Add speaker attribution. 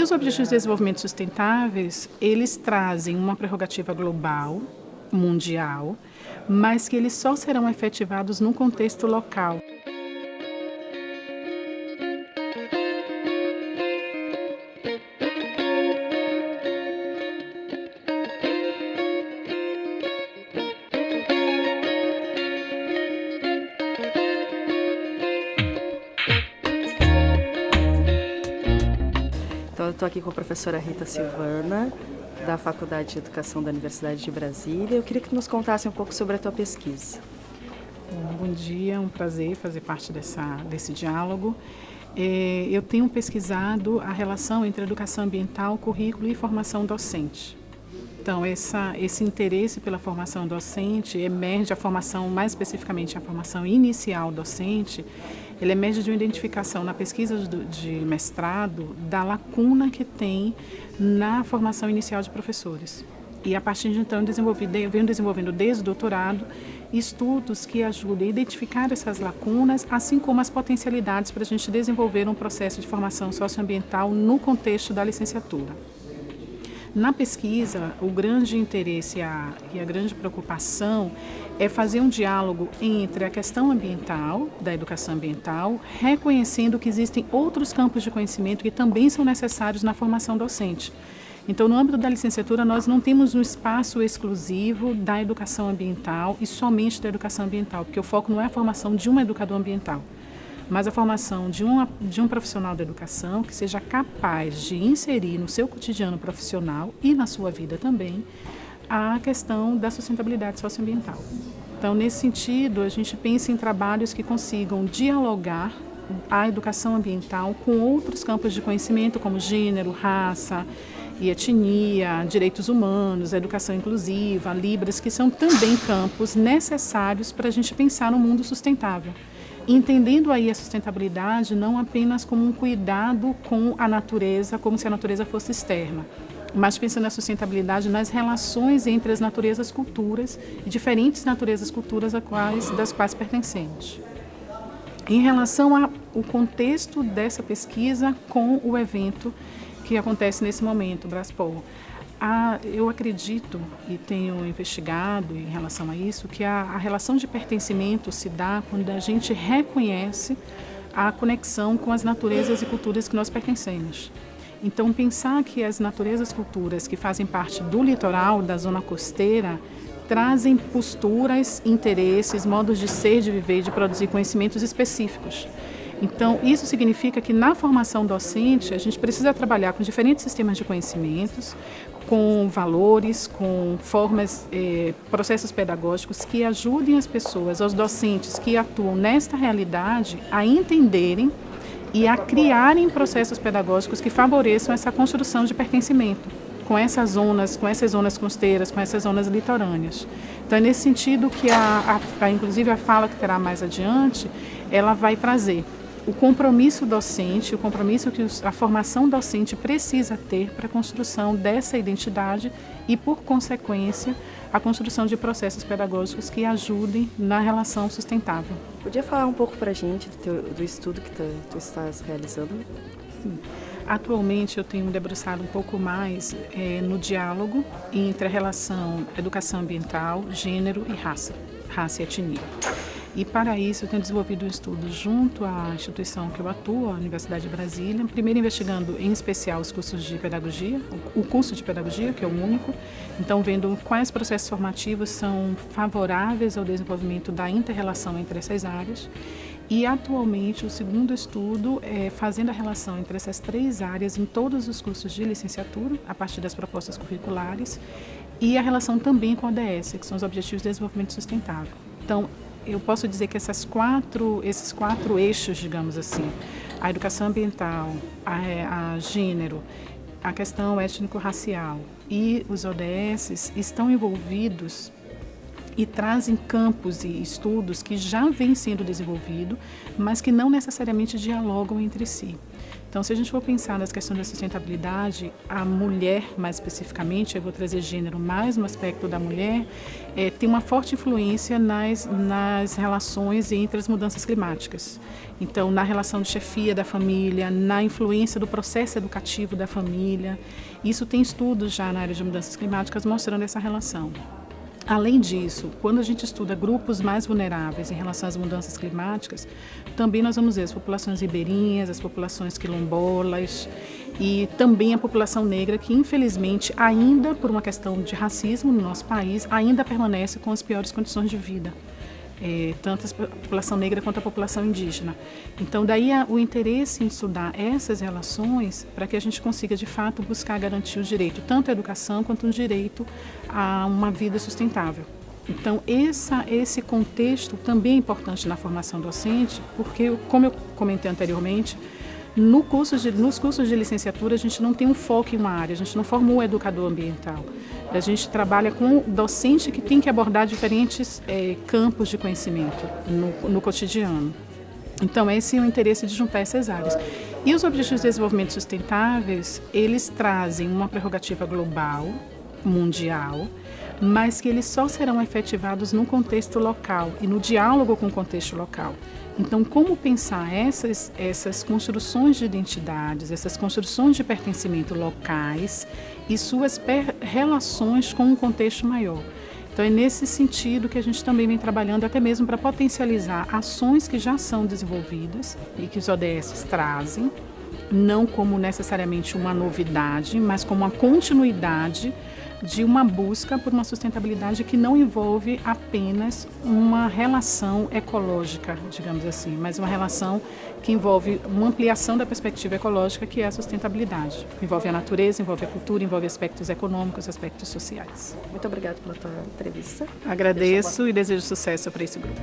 Speaker 1: os Objetivos de Desenvolvimento Sustentáveis, eles trazem uma prerrogativa global, mundial, mas que eles só serão efetivados num contexto local.
Speaker 2: Então, eu estou aqui com a professora Rita Silvana, da Faculdade de Educação da Universidade de Brasília. Eu queria que nos contasse um pouco sobre a tua pesquisa.
Speaker 1: Bom dia, é um prazer fazer parte desse diálogo. Eu tenho pesquisado a relação entre educação ambiental, currículo e formação docente. Então, esse interesse pela formação docente emerge, a formação, mais especificamente a formação inicial docente, ele emerge de uma identificação na pesquisa de mestrado da lacuna que tem na formação inicial de professores. E a partir de então venho desenvolvendo desde o doutorado estudos que ajudem a identificar essas lacunas, assim como as potencialidades para a gente desenvolver um processo de formação socioambiental no contexto da licenciatura. Na pesquisa, o grande interesse e a grande preocupação é fazer um diálogo entre a questão ambiental, da educação ambiental, reconhecendo que existem outros campos de conhecimento que também são necessários na formação docente. Então, no âmbito da licenciatura, nós não temos um espaço exclusivo da educação ambiental e somente da educação ambiental, porque o foco não é a formação de um educador ambiental, mas a formação de um profissional da educação que seja capaz de inserir no seu cotidiano profissional e na sua vida também a questão da sustentabilidade socioambiental. Então, nesse sentido, a gente pensa em trabalhos que consigam dialogar a educação ambiental com outros campos de conhecimento, como gênero, raça e etnia, direitos humanos, a educação inclusiva, Libras, que são também campos necessários para a gente pensar no mundo sustentável. Entendendo aí a sustentabilidade não apenas como um cuidado com a natureza, como se a natureza fosse externa, mas pensando na sustentabilidade nas relações entre as naturezas culturas e diferentes naturezas culturas das quais pertencemos. Em relação ao contexto dessa pesquisa com o evento que acontece nesse momento, Braspol, eu acredito e tenho investigado em relação a isso que a relação de pertencimento se dá quando a gente reconhece a conexão com as naturezas e culturas que nós pertencemos. Então, pensar que as naturezas e culturas que fazem parte do litoral, da zona costeira, trazem posturas, interesses, modos de ser, de viver e de produzir conhecimentos específicos. Então, isso significa que na formação docente a gente precisa trabalhar com diferentes sistemas de conhecimentos, com valores, com formas, processos pedagógicos que ajudem as pessoas, os docentes que atuam nesta realidade a entenderem e a criarem processos pedagógicos que favoreçam essa construção de pertencimento com essas zonas costeiras, com essas zonas litorâneas. Então, é nesse sentido que inclusive a fala que terá mais adiante, ela vai trazer o compromisso docente, o compromisso que a formação docente precisa ter para a construção dessa identidade e, por consequência, a construção de processos pedagógicos que ajudem na relação sustentável.
Speaker 2: Podia falar um pouco para a gente do estudo que tu estás realizando?
Speaker 1: Sim. Atualmente eu tenho me debruçado um pouco mais no diálogo entre a relação educação ambiental, gênero e raça e etnia. E para isso eu tenho desenvolvido um estudo junto à instituição que eu atuo, a Universidade de Brasília, primeiro investigando em especial os cursos de pedagogia, o curso de pedagogia, que é o único, então vendo quais processos formativos são favoráveis ao desenvolvimento da inter-relação entre essas áreas. E atualmente o segundo estudo é fazendo a relação entre essas três áreas em todos os cursos de licenciatura, a partir das propostas curriculares, e a relação também com a ODS, que são os Objetivos de Desenvolvimento Sustentável. Então, eu posso dizer que esses quatro eixos, digamos assim, a educação ambiental, a gênero, a questão étnico-racial e os ODS estão envolvidos e trazem campos e estudos que já vêm sendo desenvolvidos, mas que não necessariamente dialogam entre si. Então, se a gente for pensar nas questões da sustentabilidade, a mulher, mais especificamente, eu vou trazer gênero mais no aspecto da mulher, tem uma forte influência nas relações entre as mudanças climáticas. Então, na relação de chefia da família, na influência do processo educativo da família. Isso tem estudos já na área de mudanças climáticas mostrando essa relação. Além disso, quando a gente estuda grupos mais vulneráveis em relação às mudanças climáticas, também nós vamos ver as populações ribeirinhas, as populações quilombolas e também a população negra, que infelizmente ainda, por uma questão de racismo no nosso país, ainda permanece com as piores condições de vida. Tanto a população negra quanto a população indígena. Então, daí o interesse em estudar essas relações para que a gente consiga, de fato, buscar garantir o direito, tanto à educação quanto o direito a uma vida sustentável. Então, esse contexto também é importante na formação docente, porque, como eu comentei anteriormente, nos cursos de licenciatura a gente não tem um foco em uma área, a gente não forma um educador ambiental. A gente trabalha com docente que tem que abordar diferentes campos de conhecimento no cotidiano. Então, esse é o interesse de juntar essas áreas. E os Objetivos de Desenvolvimento Sustentáveis, eles trazem uma prerrogativa global, mundial, mas que eles só serão efetivados no contexto local e no diálogo com o contexto local. Então, como pensar essas construções de identidades, essas construções de pertencimento locais e suas relações com um contexto maior? Então, é nesse sentido que a gente também vem trabalhando, até mesmo para potencializar ações que já são desenvolvidas e que os ODS trazem, não como necessariamente uma novidade, mas como uma continuidade de uma busca por uma sustentabilidade que não envolve apenas uma relação ecológica, digamos assim, mas uma relação que envolve uma ampliação da perspectiva ecológica, que é a sustentabilidade. Envolve a natureza, envolve a cultura, envolve aspectos econômicos, aspectos sociais.
Speaker 2: Muito obrigada pela tua entrevista.
Speaker 1: Agradeço e desejo sucesso para esse grupo.